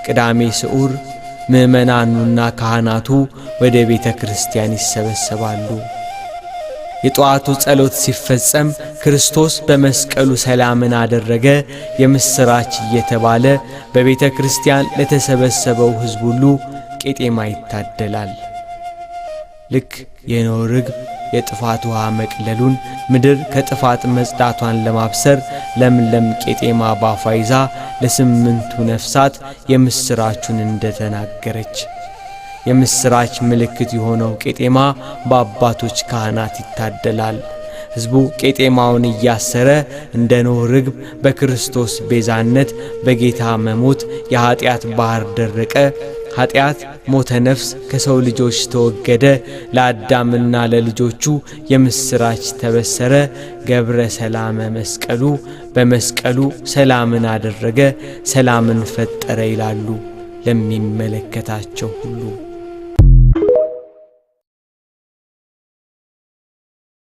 ቅዳሜ ስዑር ምእመናኑና ካህናቱ ወደ ቤተ ክርስቲያን ይሰበሰባሉ። የጧቱ ጸሎት ሲፈጸም ክርስቶስ በመስቀሉ ሰላምን አደረገ የምስራች እየተባለ በቤተ ክርስቲያን ለተሰበሰበው ሕዝብ ሁሉ ቄጤማ ይታደላል። ልክ የኖኅ ርግብ የጥፋት ውሃ መቅለሉን ምድር ከጥፋት መጽዳቷን ለማብሰር ለምለም ቄጤማ ባፏ ይዛ ለስምንቱ ነፍሳት የምስራቹን እንደተናገረች የምስራች ምልክት የሆነው ቄጤማ በአባቶች ካህናት ይታደላል። ሕዝቡ ቄጤማውን እያሰረ እንደ ኖኅ ርግብ በክርስቶስ ቤዛነት በጌታ መሞት የኀጢአት ባህር ደረቀ፣ ኀጢአት ሞተ ነፍስ ከሰው ልጆች ተወገደ፣ ለአዳምና ለልጆቹ የምስራች ተበሰረ፣ ገብረ ሰላመ መስቀሉ በመስቀሉ ሰላምን አደረገ፣ ሰላምን ፈጠረ ይላሉ ለሚመለከታቸው ሁሉ።